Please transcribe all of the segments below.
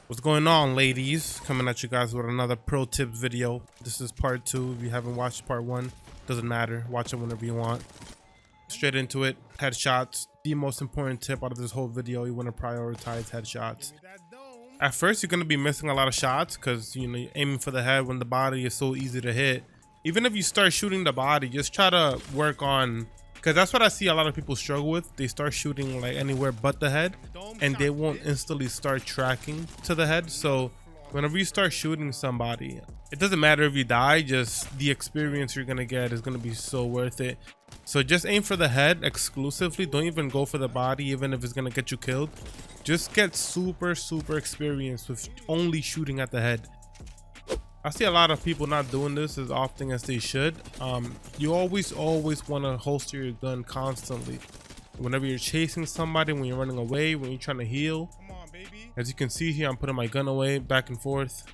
What's going on, ladies? Coming at you guys with another pro tips video. This is part 2. If you haven't watched part 1, doesn't matter, watch it whenever you want. Straight into it. Headshots, the most important tip out of this whole video. You want to prioritize headshots. At first you're going to be missing a lot of shots because you're aiming for the head when the body is so easy to hit. Even if you start shooting the body, just try to work on, because that's what I see a lot of people struggle with. They start shooting like anywhere but the head, and they won't instantly start tracking to the head. So whenever you start shooting somebody, it doesn't matter if you die, just the experience you're gonna get is gonna be so worth it. So just aim for the head exclusively. Don't even go for the body, even if it's gonna get you killed. Just get super experienced with only shooting at the head. I see a lot of people not doing this as often as they should. You always want to holster your gun constantly. Whenever you're chasing somebody, when you're running away, when you're trying to heal. Come on, baby. As you can see here, I'm putting my gun away back and forth,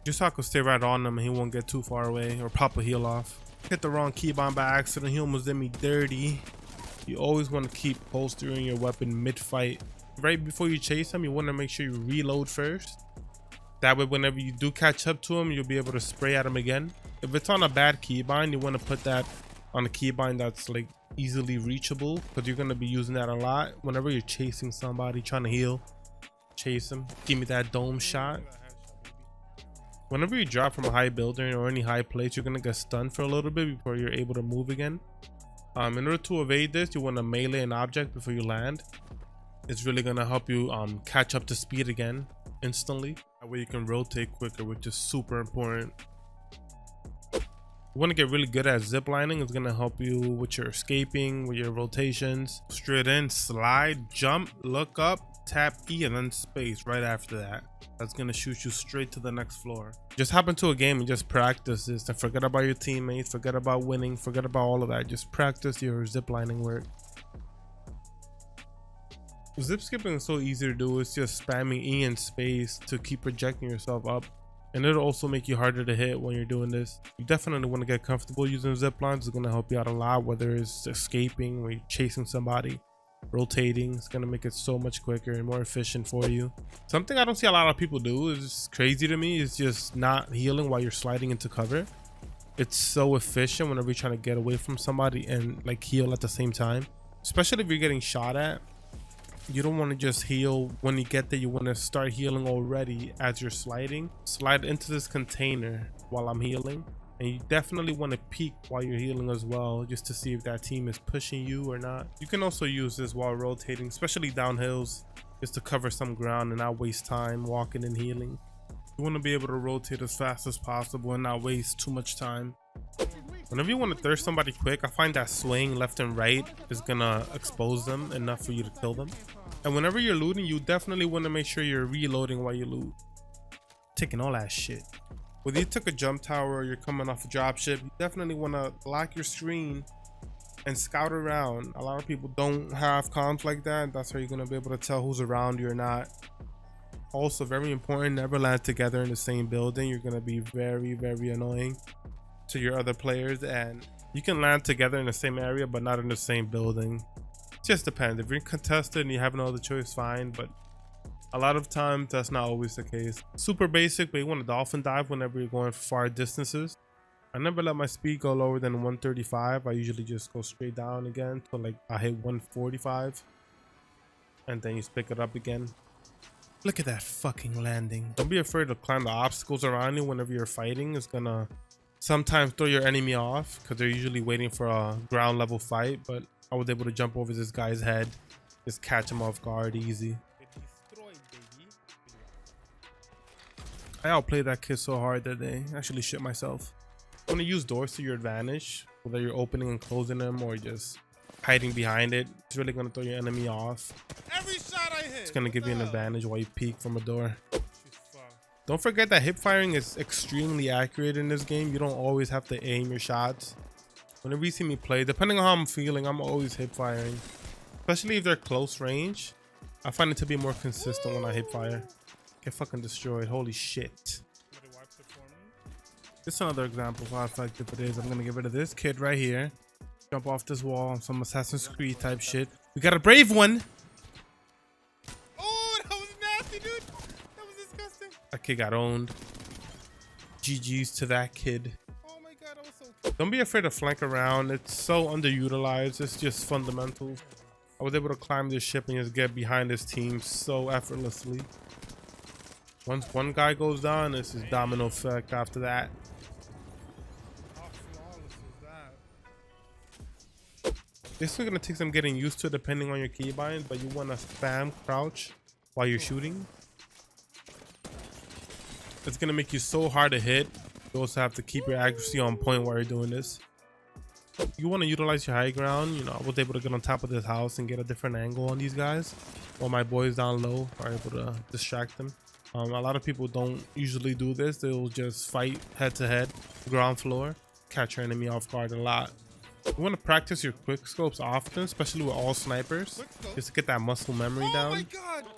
just so I can stay right on him and he won't get too far away or pop a heal off. Hit the wrong keybind by accident. He almost did me dirty. You always want to keep holstering your weapon mid-fight. Right before you chase him, you want to make sure you reload first. That way, whenever you do catch up to him, you'll be able to spray at him again. If it's on a bad keybind, you want to put that on a keybind that's like easily reachable, because you're going to be using that a lot. Whenever you're chasing somebody, trying to heal, chase him, give me that dome shot. Whenever you drop from a high building or any high place, you're going to get stunned for a little bit before you're able to move again. In order to evade this, you want to melee an object before you land. It's really going to help you catch up to speed again instantly. That way you can rotate quicker, which is super important. You want to get really good at ziplining. It's going to help you with your escaping, with your rotations. Straight in, slide, jump, look up, tap E, and then space right after that. That's going to shoot you straight to the next floor. Just hop into a game and just practice this, and forget about your teammates, forget about winning, forget about all of that. Just practice your ziplining work. Zip skipping is so easy to do. It's just spamming E and space to keep projecting yourself up, and it'll also make you harder to hit when you're doing this. You definitely want to get comfortable using zip lines. It's going to help you out a lot, whether it's escaping or you're chasing somebody, rotating. It's going to make it so much quicker and more efficient for you. Something I don't see a lot of people do, is crazy to me, is just not healing while you're sliding into cover. It's so efficient whenever you're trying to get away from somebody and like heal at the same time, especially if you're getting shot at. You don't want to just heal when you get there. You want to start healing already as you're sliding. Slide into this container while I'm healing, and you definitely want to peek while you're healing as well, just to see if that team is pushing you or not. You can also use this while rotating, especially down hills, just to cover some ground and not waste time walking and healing. You want to be able to rotate as fast as possible and not waste too much time. Whenever you want to thirst somebody quick, I find that swaying left and right is gonna expose them enough for you to kill them. And whenever you're looting, you definitely want to make sure you're reloading while you loot. Taking all that shit. Whether you took a jump tower or you're coming off a dropship, you definitely want to lock your screen and scout around. A lot of people don't have comms like that. That's how you're gonna be able to tell who's around you or not. Also, very important, never land together in the same building. You're gonna be very annoying to your other players, and you can land together in the same area but not in the same building. It just depends. If you're contested and you have no other choice, fine, but a lot of times that's not always the case. Super basic, but you want to dolphin dive whenever you're going for far distances. I never let my speed go lower than 135. I usually just go straight down again till like I hit 145, and then you pick it up again. Look at that fucking landing. Don't be afraid to climb the obstacles around you whenever you're fighting. It's gonna sometimes throw your enemy off because they're usually waiting for a ground level fight, but I was able to jump over this guy's head, just catch him off guard easy. I outplayed that kid so hard that day. Actually shit myself. You want to use doors to your advantage, whether you're opening and closing them or just hiding behind it. It's really going to throw your enemy off. Every shot I hit, it's going to give you an advantage while you peek from a door. Don't forget that hip firing is extremely accurate in this game. You don't always have to aim your shots. Whenever you see me play, depending on how I'm feeling, I'm always hip firing. Especially if they're close range. I find it to be more consistent when I hip fire. Get fucking destroyed. Holy shit. This is another example of how effective it is. I'm going to get rid of this kid right here. Jump off this wall on some Assassin's Creed type shit. We got a brave one. Oh, that was nasty, dude. That was disgusting. That kid got owned. GG's to that kid. Don't be afraid to flank around. It's so underutilized. It's just fundamentals. I was able to climb this ship and just get behind this team so effortlessly. Once one guy goes down, it's his domino effect after that. This is gonna take some getting used to depending on your keybind, but you wanna spam crouch while you're shooting. It's gonna make you so hard to hit. You also have to keep your accuracy on point while you're doing this. You want to utilize your high ground. You know, I was able to get on top of this house and get a different angle on these guys while my boys down low are able to distract them. A lot of people don't usually do this. They'll just fight head to head, ground floor, catch your enemy off guard a lot. You want to practice your quick scopes often, especially with all snipers, just to get that muscle memory down.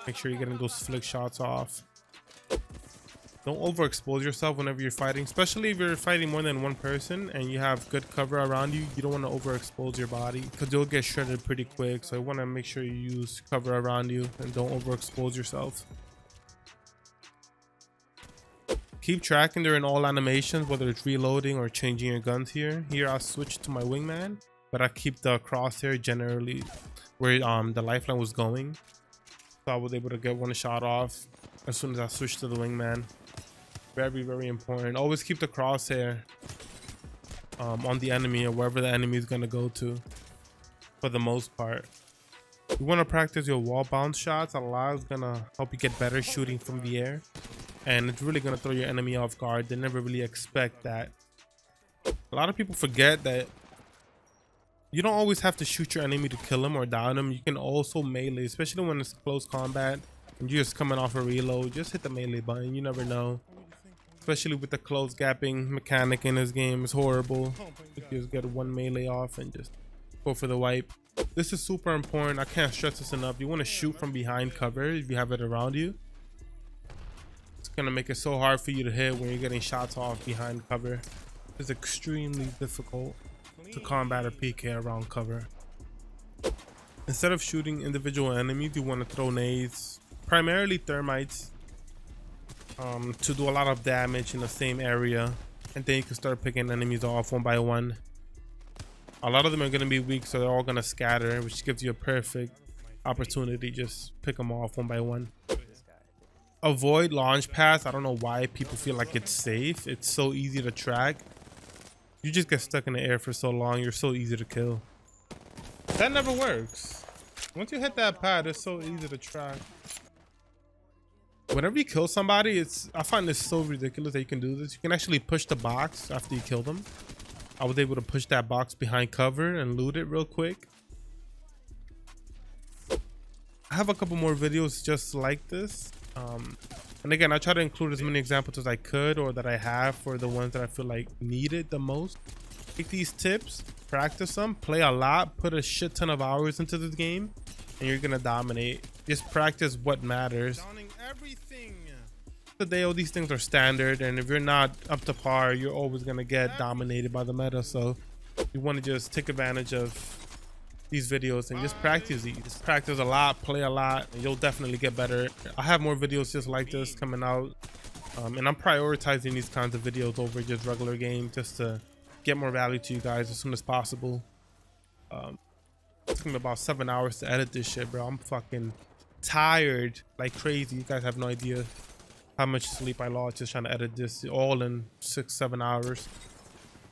Make sure you're getting those flick shots off. Don't overexpose yourself whenever you're fighting, especially if you're fighting more than one person and you have good cover around you. You don't want to overexpose your body because you'll get shredded pretty quick. So you want to make sure you use cover around you and don't overexpose yourself. Keep tracking during all animations, whether it's reloading or changing your guns here. Here I'll switch to my wingman, but I keep the crosshair generally where the lifeline was going. So I was able to get one shot off as soon as I switched to the wingman. Very, very important. Always keep the crosshair on the enemy or wherever the enemy is going to go to for the most part. You want to practice your wall bounce shots. A lot is going to help you get better shooting from the air, and it's really going to throw your enemy off guard. They never really expect that. A lot of people forget that you don't always have to shoot your enemy to kill him or down him. You can also melee, especially when it's close combat and you're just coming off a reload. Just hit the melee button. You never know. Especially with the close gapping mechanic in this game, it's horrible. You just get one melee off and just go for the wipe. This is super important. I can't stress this enough. You want to shoot from behind cover if you have it around you. It's gonna make it so hard for you to hit when you're getting shots off behind cover. It's extremely difficult to combat a PK around cover. Instead of shooting individual enemies, you want to throw nades, primarily thermites, to do a lot of damage in the same area, and then you can start picking enemies off one by one. A lot of them are going to be weak, so they're all going to scatter, which gives you a perfect opportunity. Just pick them off one by one. Avoid launch pads. I don't know why people feel like it's safe. It's so easy to track. You just get stuck in the air for so long, you're so easy to kill. That never works. Once you hit that pad, it's so easy to track. Whenever you kill somebody, I find this so ridiculous that you can do this. You can actually push the box after you kill them. I was able to push that box behind cover and loot it real quick. I have a couple more videos just like this. And again, I try to include as many examples as I could or that I have for the ones that I feel like need it the most. Take these tips, practice them, play a lot, put a shit ton of hours into this game, and you're gonna dominate. Just practice what matters. Today, all these things are standard, and if you're not up to par, you're always gonna get dominated by the meta. So you want to just take advantage of these videos and just practice these. Just practice a lot, play a lot, and you'll definitely get better. I have more videos just like this coming out, and I'm prioritizing these kinds of videos over just regular games just to get more value to you guys as soon as possible. It took me about 7 hours to edit this shit, bro. I'm fucking tired like crazy. You guys have no idea how much sleep I lost just trying to edit this all in 6-7 hours.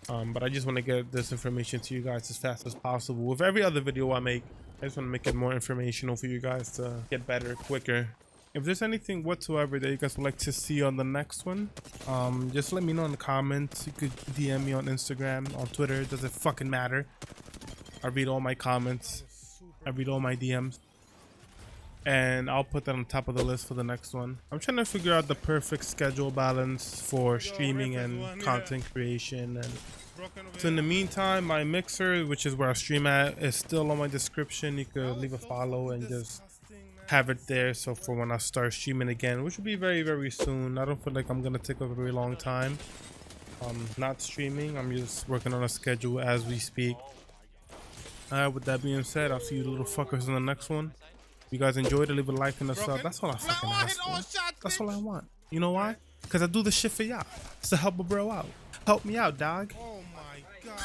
But I just want to get this information to you guys as fast as possible. With every other video I make, I just want to make it more informational for you guys to get better quicker. If there's anything whatsoever that you guys would like to see on the next one, just let me know in the comments. You could DM me on Instagram, on Twitter. It doesn't fucking matter. I read all my comments. I read all my DMs. And I'll put that on top of the list for the next one. I'm trying to figure out the perfect schedule balance for streaming and content creation. And so in the meantime, my mixer, which is where I stream at, is still on my description. You could leave a follow and just have it there. So for when I start streaming again, which will be very, very soon. I don't feel like I'm going to take a very long time. Not streaming. I'm just working on a schedule as we speak. With that being said, I'll see you little fuckers in the next one. If you guys enjoyed it, leave a like and a sub. That's all I fucking ask for. That's all I want. You know why? Because I do this shit for y'all. It's to help a bro out. Help me out, dog. Oh my god.